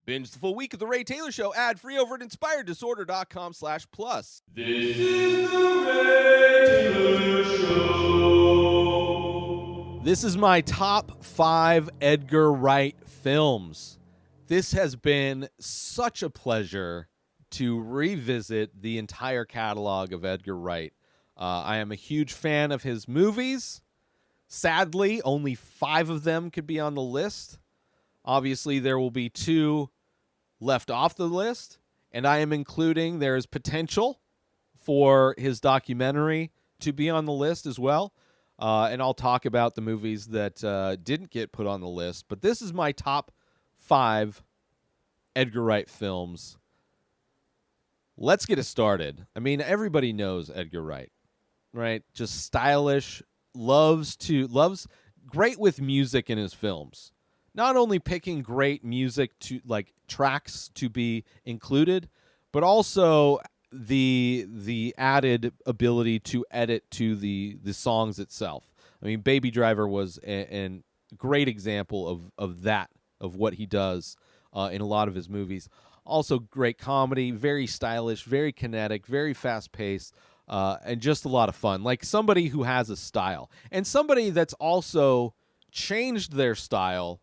Binge the full week of The Ray Taylor Show ad-free over at inspireddisorder.com/plus. This is The Ray Taylor Show. This is my top 5 Edgar Wright films. This has been such a pleasure to revisit the entire catalog of Edgar Wright. I am a huge fan of his movies. Sadly, only 5 of them could be on the list. Obviously, there will be 2 left off the list, and I am including there is potential for his documentary to be on the list as well. And I'll talk about the movies that didn't get put on the list. But this is my top 5 Edgar Wright films. Let's get it started. I mean, everybody knows Edgar Wright, right? Just stylish, loves great with music in his films. Not only picking great music to like tracks to be included, but also the added ability to edit to the songs itself. I mean, Baby Driver was a great example of that, of what he does in a lot of his movies. Also great comedy, very stylish, very kinetic, very fast-paced, and just a lot of fun. Like somebody who has a style, and somebody that's also changed their style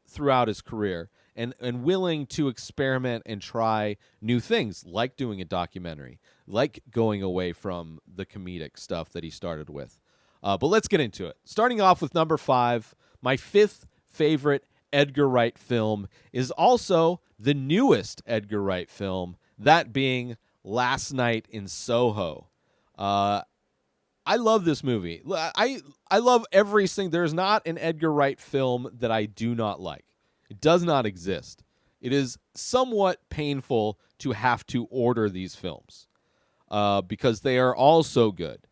throughout his career and willing to experiment and try new things, like doing a documentary, like going away from the comedic stuff that he started with. But let's get into it. Starting off with number 5, my 5th favorite Edgar Wright film is also the newest Edgar Wright film, that being Last Night in Soho. I love this movie. I love everything. There's not an Edgar Wright film that I do not like. It does not exist. It is somewhat painful to have to order these films because they are all so good.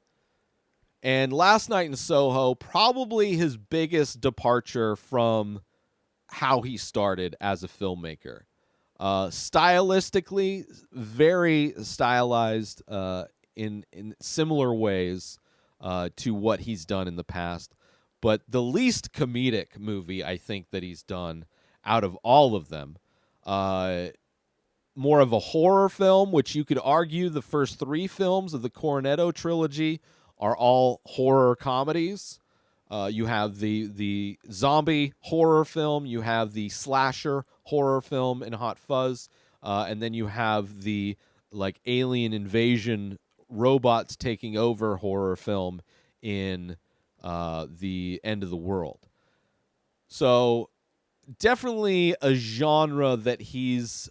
And Last Night in Soho, probably his biggest departure from how he started as a filmmaker. Stylistically, very stylized in similar ways to what he's done in the past, but the least comedic movie I think that he's done out of all of them. More of a horror film, which you could argue the first 3 films of the Cornetto trilogy are all horror comedies. You have the zombie horror film, you have the slasher horror film in Hot Fuzz, and then you have the like alien invasion, robots taking over horror film in the End of the World. So definitely a genre that he's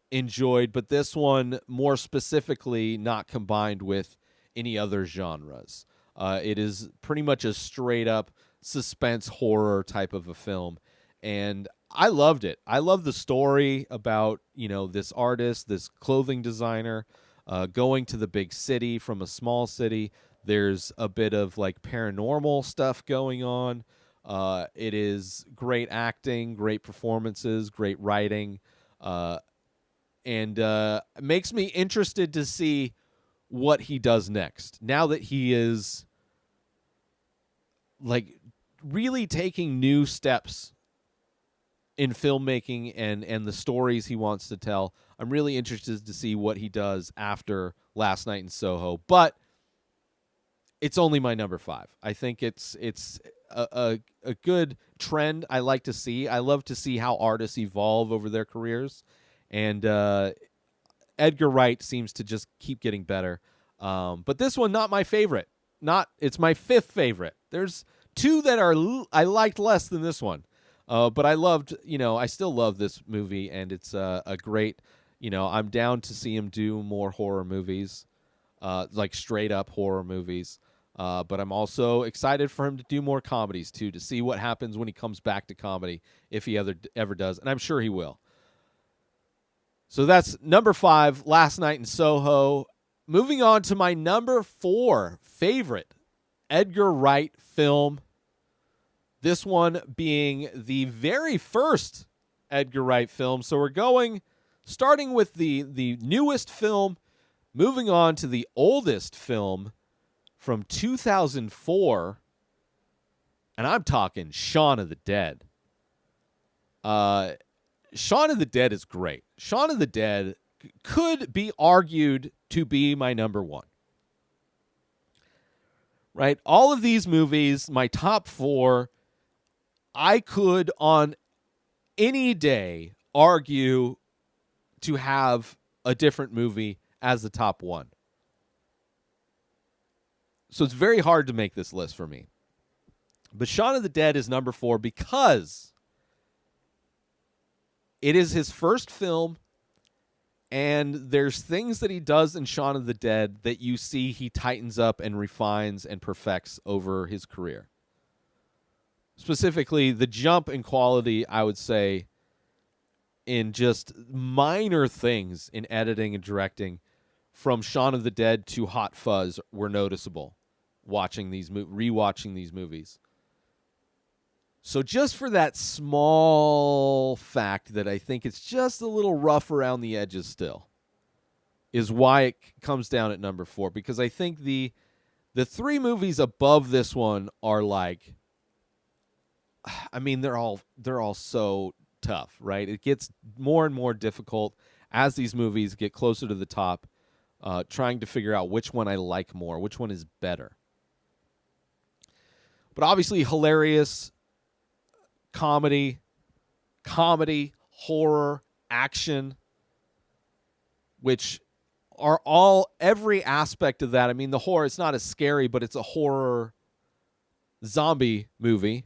enjoyed, but this one more specifically not combined with any other genres. It is pretty much a straight up suspense horror type of a film, and I loved it. I love the story about, this artist, this clothing designer, going to the big city from a small city. There's a bit of like paranormal stuff going on. It is great acting, great performances, great writing, and it makes me interested to see what he does next. Now that he is like really taking new steps in filmmaking and the stories he wants to tell, I'm really interested to see what he does after Last Night in Soho. But it's only my number 5. I think it's a good trend I like to see. I love to see how artists evolve over their careers, and Edgar Wright seems to just keep getting better. But this one, not my favorite. It's my 5th favorite. There's 2 that I liked less than this one. But I loved, I still love this movie, and it's a great, I'm down to see him do more horror movies, like straight up horror movies. But I'm also excited for him to do more comedies too, to see what happens when he comes back to comedy, if he ever does, and I'm sure he will. So that's number 5, Last Night in Soho. Moving on to my number 4 favorite Edgar Wright film. This one being the very first Edgar Wright film. So we're starting with the newest film, moving on to the oldest film from 2004, and I'm talking Shaun of the Dead. Shaun of the Dead is great. Shaun of the Dead could be argued to be my number one. Right? All of these movies, my top four, I could on any day argue to have a different movie as the top one. So it's very hard to make this list for me. But Shaun of the Dead is number 4 because it is his first film, and there's things that he does in Shaun of the Dead that you see he tightens up and refines and perfects over his career. Specifically, the jump in quality, I would say, in just minor things in editing and directing from Shaun of the Dead to Hot Fuzz were noticeable rewatching these movies. So just for that small fact that I think it's just a little rough around the edges still is why it comes down at number 4, because I think the 3 movies above this one are like, I mean, they're all so tough, right? It gets more and more difficult as these movies get closer to the top, trying to figure out which one I like more, which one is better. But obviously hilarious comedy, horror, action, which are all every aspect of that. I mean, the horror, it's not as scary, but it's a horror zombie movie.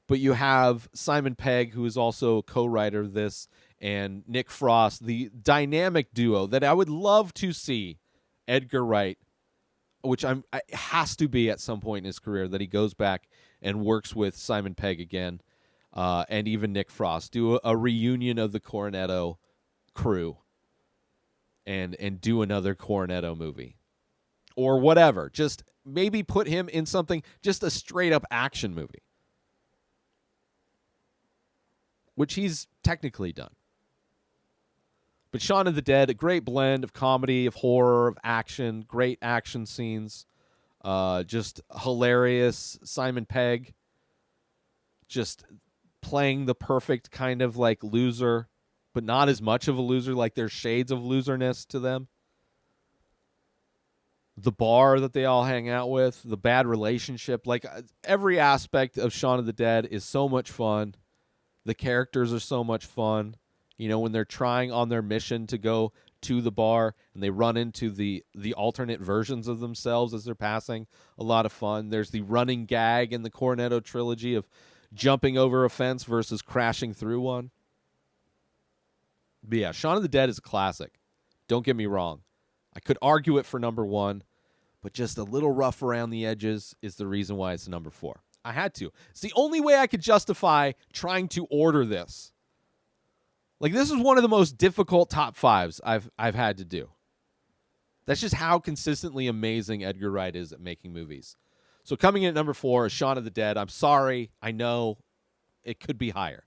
But you have Simon Pegg, who is also a co-writer of this, and Nick Frost, the dynamic duo that I would love to see Edgar Wright, which it has to be at some point in his career that he goes back and works with Simon Pegg again, and even Nick Frost, do a reunion of the Cornetto crew and do another Cornetto movie. Or whatever. Just maybe put him in something, just a straight-up action movie, which he's technically done. But Shaun of the Dead, a great blend of comedy, of horror, of action, great action scenes, just hilarious. Simon Pegg just playing the perfect kind of like loser, but not as much of a loser, like there's shades of loserness to them. The bar that they all hang out with, the bad relationship, like every aspect of Shaun of the Dead is so much fun. The characters are so much fun. You know, when they're trying on their mission to go to the bar and they run into the alternate versions of themselves as they're passing, a lot of fun. There's the running gag in the Cornetto trilogy of jumping over a fence versus crashing through one. But yeah, Shaun of the Dead is a classic. Don't get me wrong. I could argue it for number 1, but just a little rough around the edges is the reason why it's number 4. I had to. It's the only way I could justify trying to order this. Like, this is one of the most difficult top 5s I've had to do. That's just how consistently amazing Edgar Wright is at making movies. So coming in at number 4 is Shaun of the Dead. I'm sorry. I know it could be higher.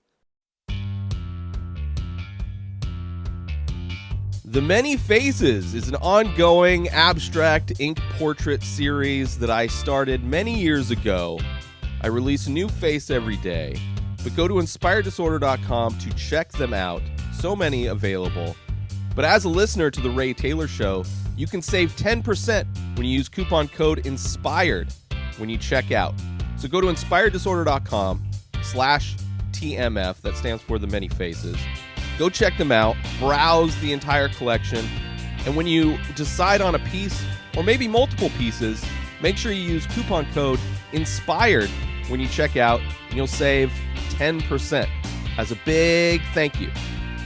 The Many Faces is an ongoing abstract ink portrait series that I started many years ago. I release a new face every day, but go to inspireddisorder.com to check them out. So many available. But as a listener to The Ray Taylor Show, you can save 10% when you use coupon code INSPIRED when you check out. So go to inspireddisorder.com/TMF, that stands for The Many Faces. Go check them out, browse the entire collection, and when you decide on a piece, or maybe multiple pieces, make sure you use coupon code INSPIRED when you check out, and you'll save 10% as a big thank you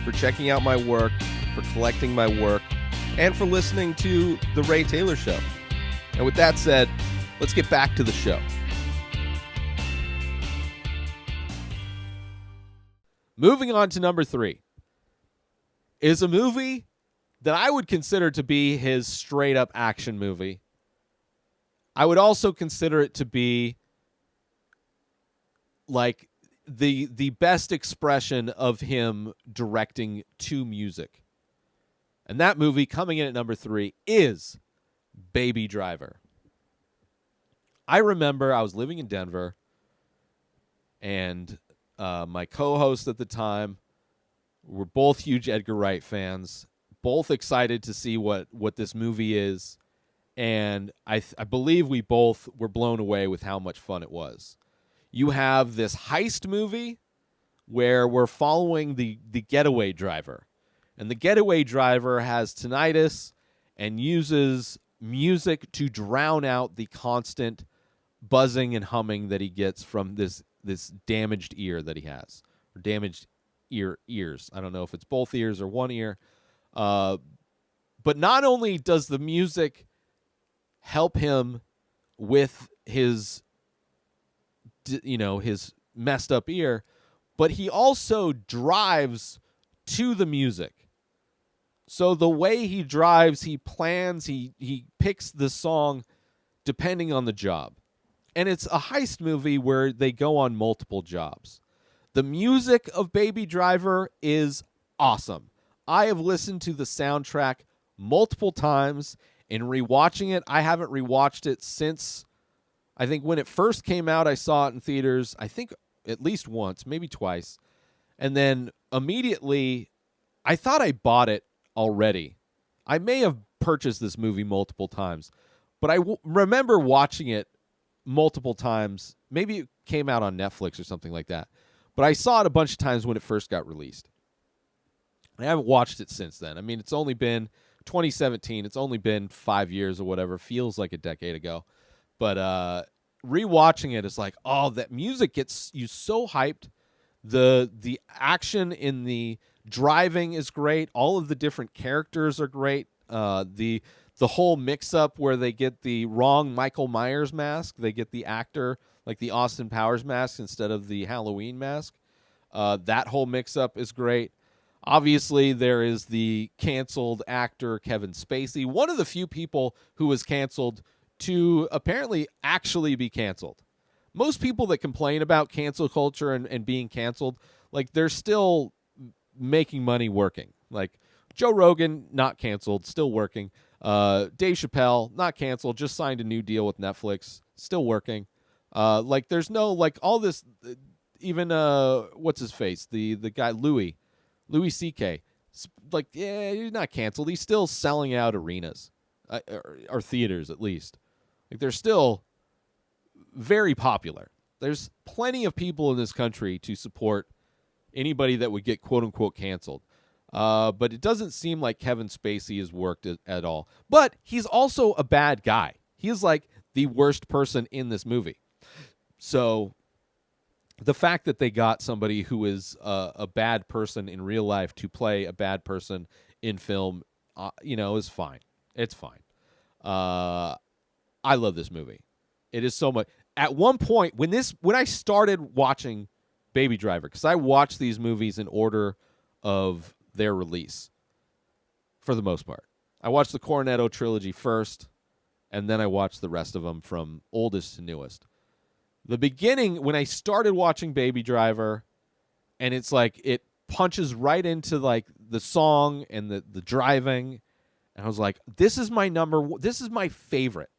for checking out my work, for collecting my work, and for listening to The Ray Taylor Show. And with that said, let's get back to the show. Moving on to number 3 is a movie that I would consider to be his straight-up action movie. I would also consider it to be like the best expression of him directing to music. And that movie coming in at number 3 is Baby Driver. I remember I was living in Denver, and my co-host at the time We're both huge Edgar Wright fans, both excited to see what this movie is, and I believe we both were blown away with how much fun it was. You have this heist movie where we're following the getaway driver, and the getaway driver has tinnitus and uses music to drown out the constant buzzing and humming that he gets from this damaged ear that he has, or damaged ears. I don't know if it's both ears or one ear. But not only does the music help him with his his messed up ear, but he also drives to the music. So the way he drives, he plans, he picks the song depending on the job. And it's a heist movie where they go on multiple jobs. The music of Baby Driver is awesome. I have listened to the soundtrack multiple times. In rewatching it, I haven't rewatched it since, I think when it first came out, I saw it in theaters, I think at least once, maybe twice. And then immediately, I thought I bought it already. I may have purchased this movie multiple times, but I remember watching it multiple times. Maybe it came out on Netflix or something like that. But I saw it a bunch of times when it first got released. I haven't watched it since then. I mean, it's only been 2017. It's only been 5 years or whatever. Feels like a decade ago. But rewatching it is like, oh, that music gets you so hyped. The action in the driving is great. All of the different characters are great. The whole mix-up where they get the wrong Michael Myers mask. They get the actor, like the Austin Powers mask instead of the Halloween mask. That whole mix-up is great. Obviously, there is the canceled actor Kevin Spacey, one of the few people who was canceled to apparently actually be canceled. Most people that complain about cancel culture and being canceled, like, they're still making money working. Like, Joe Rogan, not canceled, still working. Dave Chappelle, not canceled, just signed a new deal with Netflix, still working. Like, there's no, like, all this, even, what's his face? The guy, Louis C.K. Like, yeah, he's not canceled. He's still selling out arenas, or theaters at least. Like, they're still very popular. There's plenty of people in this country to support anybody that would get quote-unquote canceled. But it doesn't seem like Kevin Spacey has worked at all. But he's also a bad guy. He is like the worst person in this movie. So the fact that they got somebody who is a bad person in real life to play a bad person in film, is fine. It's fine. I love this movie. It is so much. At one point, when I started watching Baby Driver, because I watch these movies in order of their release, for the most part. I watched the Cornetto trilogy first, and then I watched the rest of them from oldest to newest. The beginning, when I started watching Baby Driver, and it's like it punches right into like the song and the driving, and I was like, this is my this is my favorite,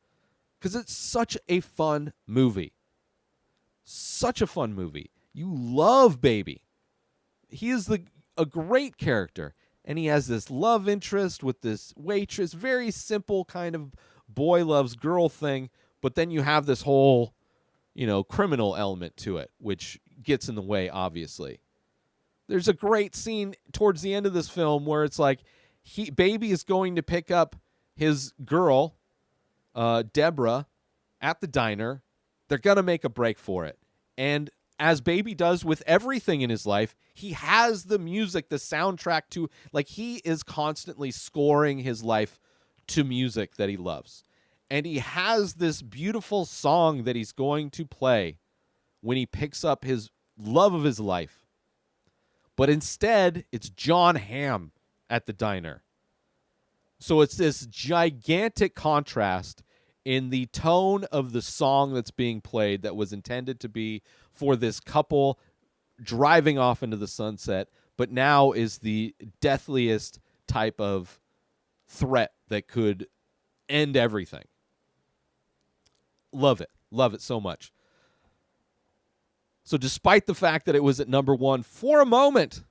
because it's such a fun movie. Such a fun movie. You love Baby. He is a great character, and he has this love interest with this waitress, very simple kind of boy loves girl thing, but then you have this whole, criminal element to it, which gets in the way, obviously. There's a great scene towards the end of this film where it's like Baby is going to pick up his girl, Deborah, at the diner. They're going to make a break for it. And as Baby does with everything in his life, he has the music, the soundtrack to, like, he is constantly scoring his life to music that he loves. And he has this beautiful song that he's going to play when he picks up his love of his life. But instead, it's John Hamm at the diner. So it's this gigantic contrast in the tone of the song that's being played that was intended to be for this couple driving off into the sunset, but now is the deathliest type of threat that could end everything. Love it. Love it so much. So despite the fact that it was at number one for a moment,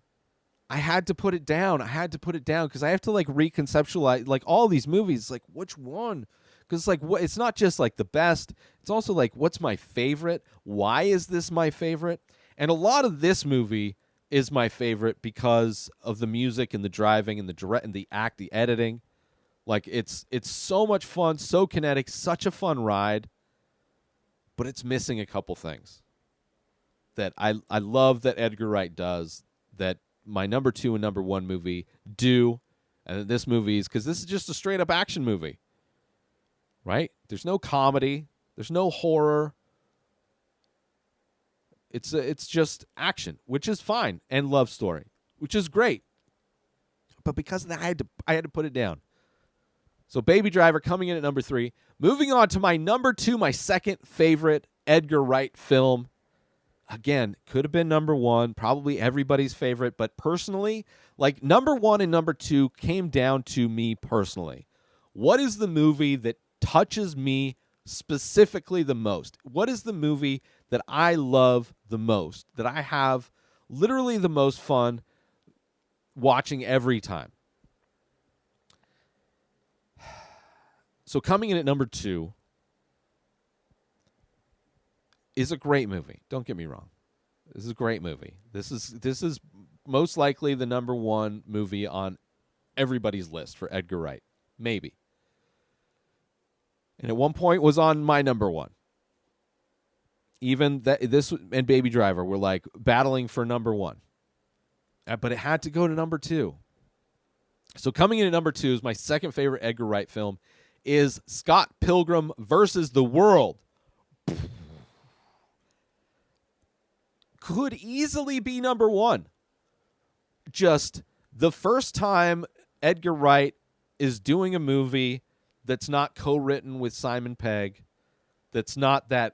I had to put it down. I had to put it down because I have to like reconceptualize like all these movies. Like which one? Because like what? It's not just like the best. It's also like what's my favorite? Why is this my favorite? And a lot of this movie is my favorite because of the music and the driving and the editing. Like it's so much fun, so kinetic, such a fun ride. But it's missing a couple things that I love that Edgar Wright does that my number 2 and number 1 movie do, and this movie is because this is just a straight up action movie, right? There's no comedy, there's no horror. It's just action, which is fine, and love story, which is great. But because of that, I had to put it down. So Baby Driver coming in at number 3. Moving on to my number 2, my second favorite Edgar Wright film. Again, could have been number 1, probably everybody's favorite, but personally, like number 1 and number 2 came down to me personally. What is the movie that touches me specifically the most? What is the movie that I love the most, that I have literally the most fun watching every time? So coming in at number 2 is a great movie. Don't get me wrong. This is a great movie. This is most likely the number 1 movie on everybody's list for Edgar Wright. Maybe. And at one point was on my number 1. Even this and Baby Driver were like battling for number 1. But it had to go to number 2. So coming in at number 2 is my second favorite Edgar Wright film is Scott Pilgrim versus the World. Could easily be number 1. Just the first time Edgar Wright is doing a movie that's not co-written with Simon Pegg, that's not that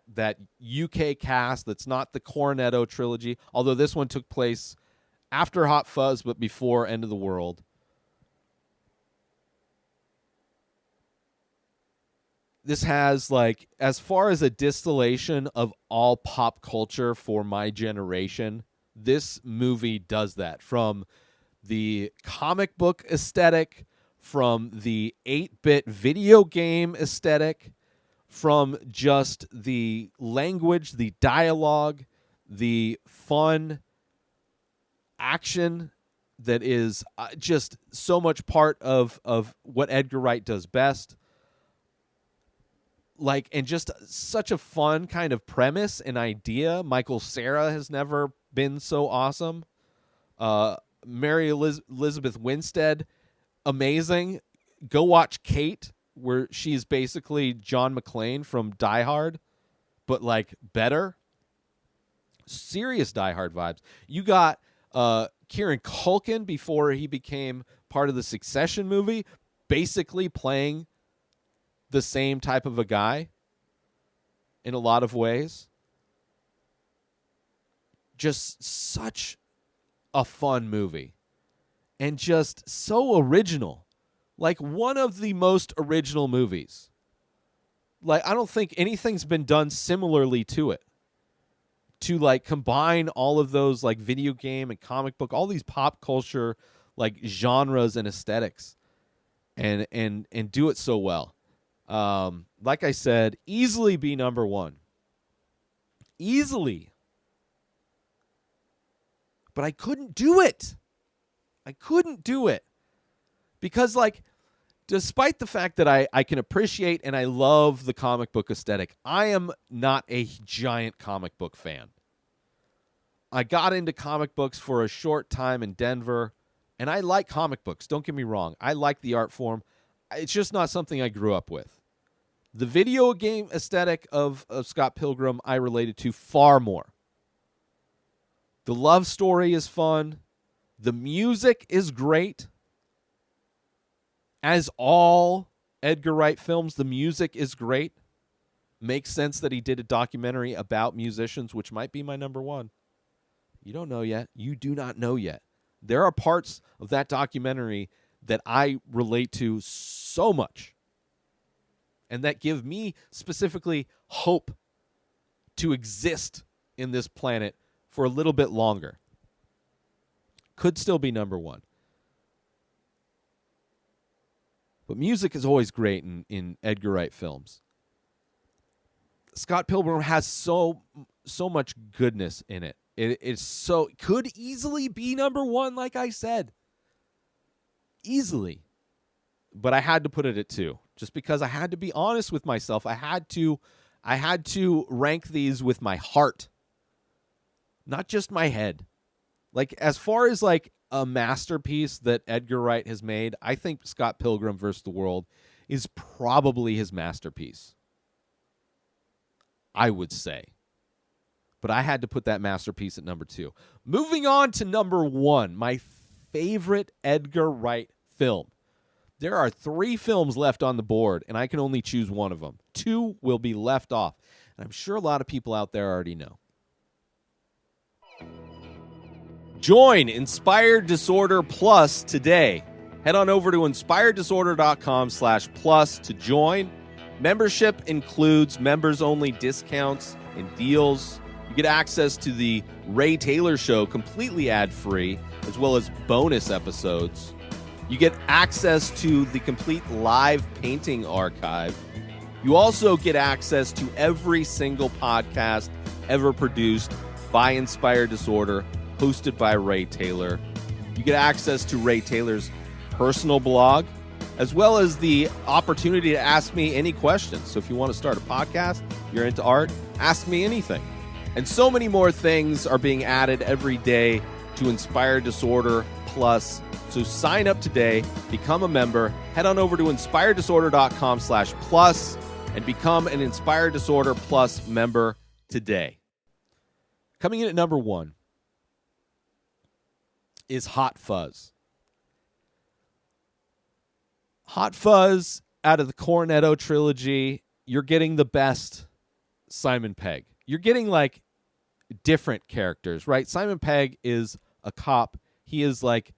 UK cast, that's not the Cornetto trilogy, although this one took place after Hot Fuzz but before End of the World. This has, like, as far as a distillation of all pop culture for my generation, this movie does that. From the comic book aesthetic, from the 8-bit video game aesthetic, from just the language, the dialogue, the fun action that is just so much part of what Edgar Wright does best. Like, and just such a fun kind of premise and idea. Michael Cera has never been so awesome. Mary Elizabeth Winstead, amazing. Go watch Kate, where she's basically John McClane from Die Hard, but like better. Serious Die Hard vibes. You got Kieran Culkin before he became part of the Succession movie, basically playing the same type of a guy in a lot of ways. Just such a fun movie and just so original. Like one of the most original movies. Like I don't think anything's been done similarly to it. To like combine all of those like video game and comic book, all these pop culture like genres and aesthetics and do it so well. Like I said, easily be number 1. Easily. But I couldn't do it. Because, like, despite the fact that I can appreciate and I love the comic book aesthetic, I am not a giant comic book fan. I got into comic books for a short time in Denver, and I like comic books. Don't get me wrong. I like the art form. It's just not something I grew up with. The video game aesthetic of Scott Pilgrim I related to far more. The love story is fun. The music is great. As all Edgar Wright films, the music is great. Makes sense that he did a documentary about musicians, which might be my number 1. You don't know yet. You do not know yet. There are parts of that documentary that I relate to so much and that give me specifically hope to exist in this planet for a little bit longer. Could still be number one. But music is always great in Edgar Wright films. Scott Pilgrim has so much goodness in it. It could easily be number one, like I said. Easily. But I had to put it at 2. Just because I had to be honest with myself. I had to rank these with my heart. Not just my head. Like, as far as like a masterpiece that Edgar Wright has made, I think Scott Pilgrim vs. the World is probably his masterpiece. I would say. But I had to put that masterpiece at number 2. Moving on to number 1, my favorite Edgar Wright film. There are 3 films left on the board, and I can only choose one of them. 2 will be left off. And I'm sure a lot of people out there already know. Join Inspired Disorder Plus today. Head on over to inspireddisorder.com/plus to join. Membership includes members-only discounts and deals. You get access to the Ray Taylor Show completely ad-free, as well as bonus episodes. You get access to the complete live painting archive. You also get access to every single podcast ever produced by Inspired Disorder, hosted by Ray Taylor. You get access to Ray Taylor's personal blog, as well as the opportunity to ask me any questions. So if you want to start a podcast, you're into art, ask me anything. And so many more things are being added every day to Inspired Disorder Plus. So sign up today, become a member, head on over to inspireddisorder.com/plus and become an Inspired Disorder Plus member today. Coming in at number 1 is Hot Fuzz. Hot Fuzz, out of the Cornetto trilogy, you're getting the best Simon Pegg. You're getting like different characters, right? Simon Pegg is a cop. He is like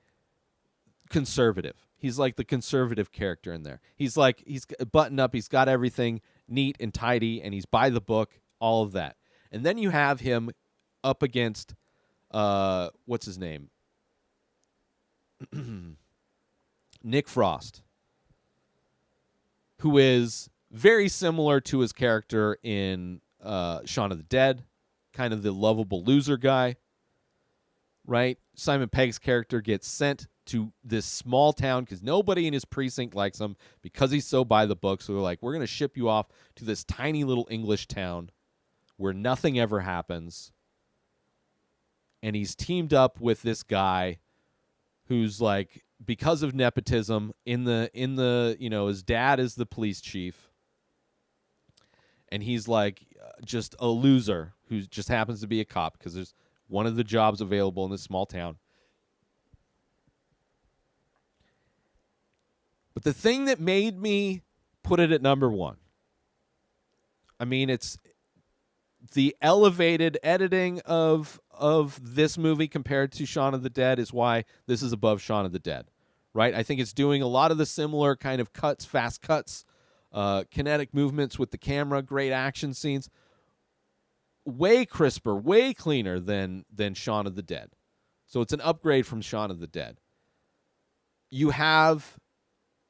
conservative. He's like the conservative character in there. He's buttoned up. He's got everything neat and tidy, and he's by the book, all of that. And then you have him up against, what's his name? Nick Frost, who is very similar to his character in Shaun of the Dead, kind of the lovable loser guy, right? Simon Pegg's character gets sent to this small town because nobody in his precinct likes him because he's so by the book. So they're like, we're going to ship you off to this tiny little English town where nothing ever happens. And he's teamed up with this guy who's like, because of nepotism, in the his dad is the police chief. And he's like just a loser who just happens to be a cop because there's one of the jobs available in this small town. But the thing that made me put it at number 1, I mean, it's the elevated editing of this movie compared to Shaun of the Dead is why this is above Shaun of the Dead, right? I think it's doing a lot of the similar kind of cuts, fast cuts, kinetic movements with the camera, great action scenes, way crisper, way cleaner than Shaun of the Dead. So it's an upgrade from Shaun of the Dead. You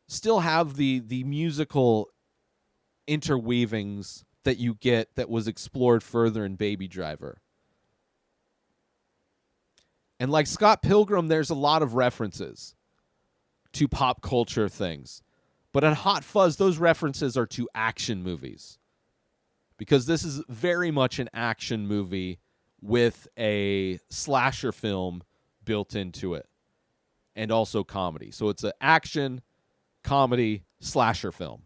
still have the musical interweavings that you get that was explored further in Baby Driver. And like Scott Pilgrim, there's a lot of references to pop culture things. But in Hot Fuzz, those references are to action movies. Because this is very much an action movie with a slasher film built into it. And also comedy. So it's an action, comedy, slasher film.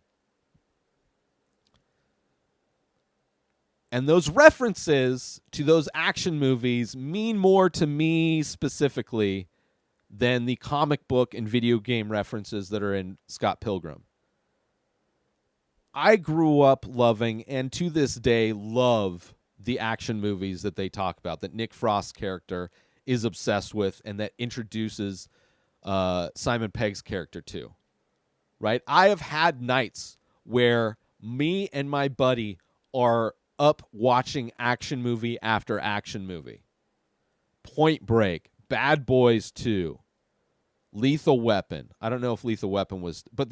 And those references to those action movies mean more to me specifically than the comic book and video game references that are in Scott Pilgrim. I grew up loving, and to this day love, the action movies that they talk about, that Nick Frost's character is obsessed with, and that introduces Simon Pegg's character to. Right? I have had nights where me and my buddy are up watching action movie after action movie. Point Break, Bad Boys 2, Lethal Weapon. I don't know if Lethal Weapon was, but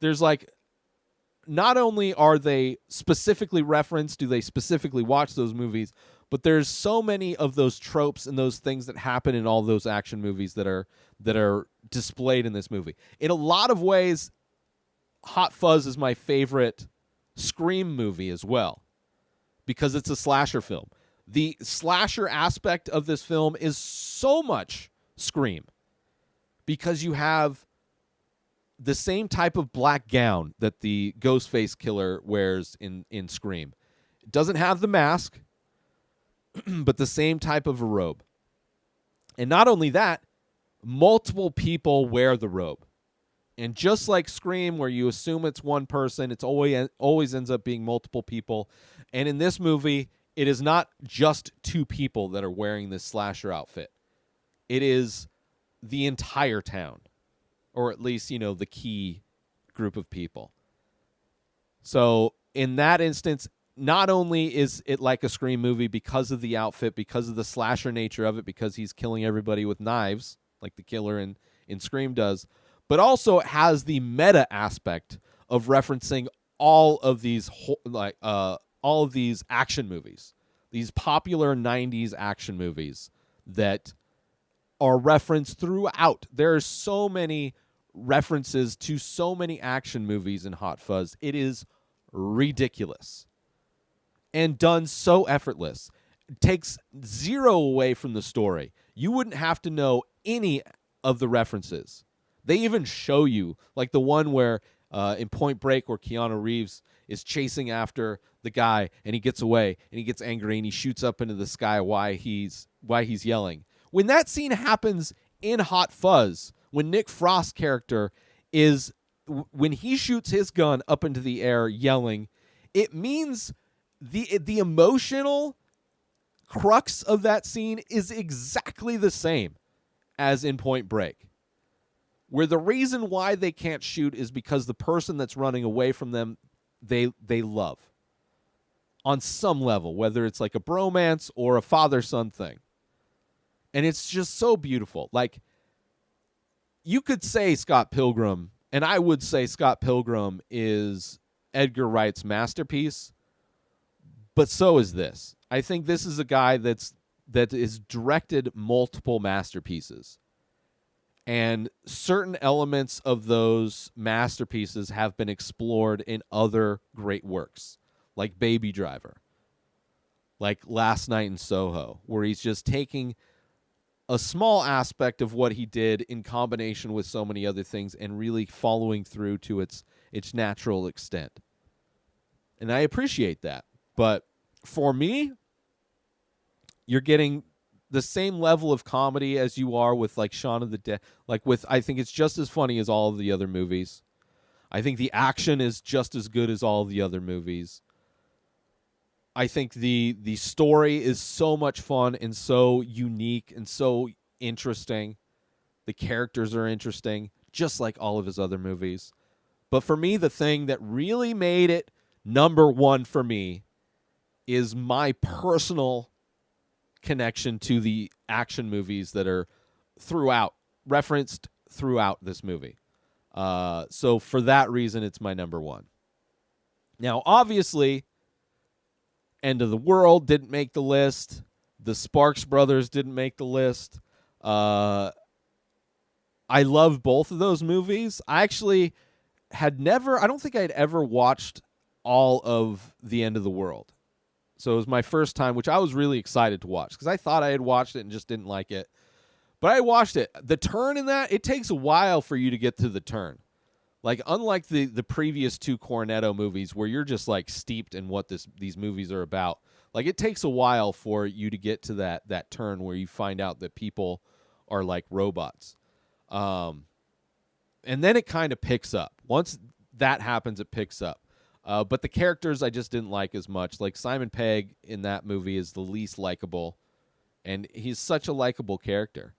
there's like, not only are they specifically referenced, do they specifically watch those movies, but there's so many of those tropes and those things that happen in all those action movies that are displayed in this movie. In a lot of ways, Hot Fuzz is my favorite Scream movie as well, because it's a slasher film. The slasher aspect of this film is so much Scream, because you have the same type of black gown that the Ghostface killer wears in Scream. It doesn't have the mask, but the same type of a robe. And not only that, multiple people wear the robe. And just like Scream, where you assume it's one person, it's always ends up being multiple people. And in this movie, it is not just two people that are wearing this slasher outfit. It is the entire town, or at least, the key group of people. So in that instance, not only is it like a Scream movie because of the outfit, because of the slasher nature of it, because he's killing everybody with knives, like the killer in Scream does, but also it has the meta aspect of referencing all of these action movies, these popular 90s action movies that are referenced throughout. There are so many references to so many action movies in Hot Fuzz. It is ridiculous and done so effortless. It takes zero away from the story. You wouldn't have to know any of the references. They even show you, like the one where in Point Break, where Keanu Reeves is chasing after the guy and he gets away and he gets angry and he shoots up into the sky why he's yelling. When that scene happens in Hot Fuzz, when Nick Frost's character when he shoots his gun up into the air yelling, it means the emotional crux of that scene is exactly the same as in Point Break, where the reason why they can't shoot is because the person that's running away from them, they love on some level, whether it's like a bromance or a father-son thing. And it's just so beautiful. Like, you could say Scott Pilgrim, and I would say Scott Pilgrim is Edgar Wright's masterpiece, but so is this. I think this is a guy that is directed multiple masterpieces. And certain elements of those masterpieces have been explored in other great works, like Baby Driver, like Last Night in Soho, where he's just taking a small aspect of what he did in combination with so many other things and really following through to its natural extent. And I appreciate that. But for me, you're getting the same level of comedy as you are with like Shaun of the Dead. I think it's just as funny as all of the other movies. I think the action is just as good as all of the other movies. I think the story is so much fun and so unique and so interesting. The characters are interesting, just like all of his other movies. But for me, the thing that really made it number one for me is my personal connection to the action movies that are referenced throughout this movie. So for that reason, it's my number one. Now, obviously, End of the World didn't make the list. The Sparks Brothers didn't make the list. I love both of those movies. I actually I don't think I'd ever watched all of The End of the World. So it was my first time, which I was really excited to watch because I thought I had watched it and just didn't like it. But I watched it. The turn in that, it takes a while for you to get to the turn. Like, unlike the previous two Cornetto movies where you're just, like, steeped in what these movies are about, like, it takes a while for you to get to that turn where you find out that people are, like, robots. And then it kind of picks up. Once that happens, it picks up. But the characters I just didn't like as much. Like, Simon Pegg in that movie is the least likable, and he's such a likable character.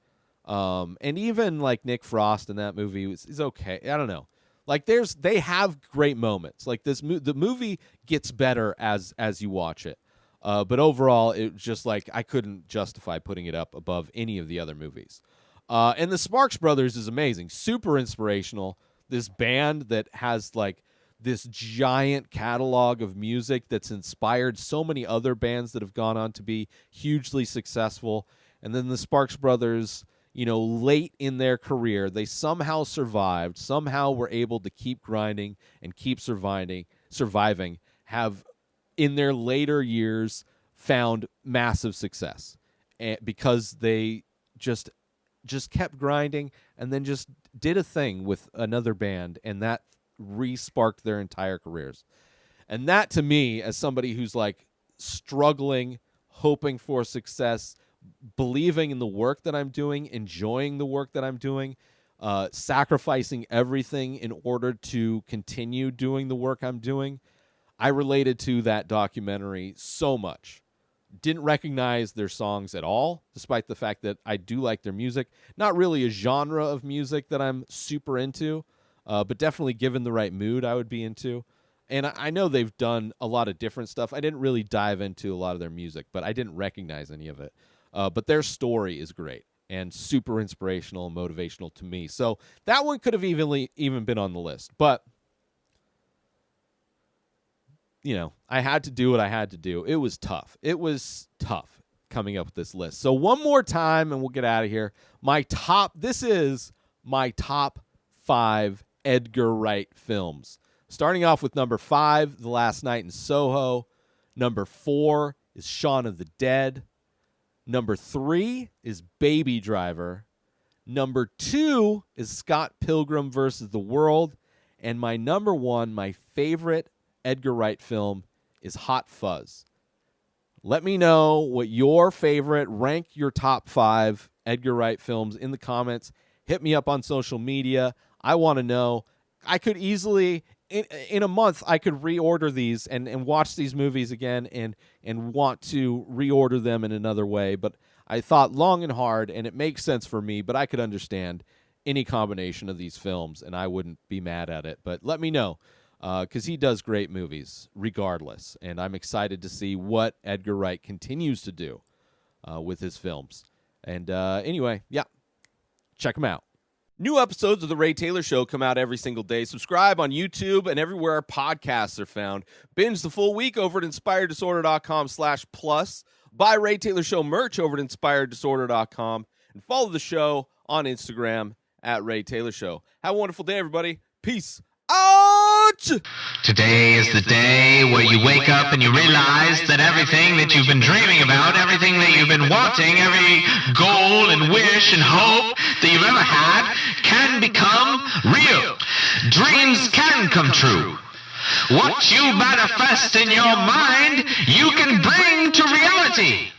And even, like, Nick Frost in that movie is okay. I don't know. Like, they have great moments. Like, the movie gets better as you watch it. But overall, it was just like I couldn't justify putting it up above any of the other movies. And the Sparks Brothers is amazing, super inspirational. This band that has like this giant catalog of music that's inspired so many other bands that have gone on to be hugely successful. And then the Sparks Brothers, late in their career, they somehow survived, somehow were able to keep grinding and keep surviving, have in their later years found massive success because they just kept grinding and then just did a thing with another band, and that re-sparked their entire careers. And that, to me, as somebody who's like struggling, hoping for success, believing in the work that I'm doing, enjoying the work that I'm doing, sacrificing everything in order to continue doing the work I'm doing, I related to that documentary so much. Didn't recognize their songs at all, despite the fact that I do like their music. Not really a genre of music that I'm super into, but definitely given the right mood, I would be into. And I know they've done a lot of different stuff. I didn't really dive into a lot of their music, but I didn't recognize any of it. But their story is great and super inspirational and motivational to me. So that one could have even been on the list. But I had to do what I had to do. It was tough. It was tough coming up with this list. So one more time, and we'll get out of here. This is my top 5 Edgar Wright films. Starting off with number 5, The Last Night in Soho. Number 4 is Shaun of the Dead. Number 3 is Baby Driver. Number 2 is Scott Pilgrim versus the World. And my number 1, my favorite Edgar Wright film, is Hot Fuzz. Let me know what your favorite, rank your top 5 Edgar Wright films in the comments. Hit me up on social media. I want to know. I could easily, in a month, I could reorder these and watch these movies again and want to reorder them in another way. But I thought long and hard, and it makes sense for me, but I could understand any combination of these films, and I wouldn't be mad at it. But let me know. Because he does great movies regardless, and I'm excited to see what Edgar Wright continues to do with his films. And anyway, check him out. New episodes of The Ray Taylor Show come out every single day. Subscribe on YouTube and everywhere our podcasts are found. Binge the full week over at inspireddisorder.com/plus. Buy Ray Taylor Show merch over at inspireddisorder.com. And follow the show on Instagram at Ray Taylor Show. Have a wonderful day, everybody. Peace out! Today is the day where you wake up and you realize that everything that you've been dreaming about, everything that you've been wanting, every goal and wish and hope that you've ever had can become real. Dreams can come true. What you manifest in your mind, you can bring to reality.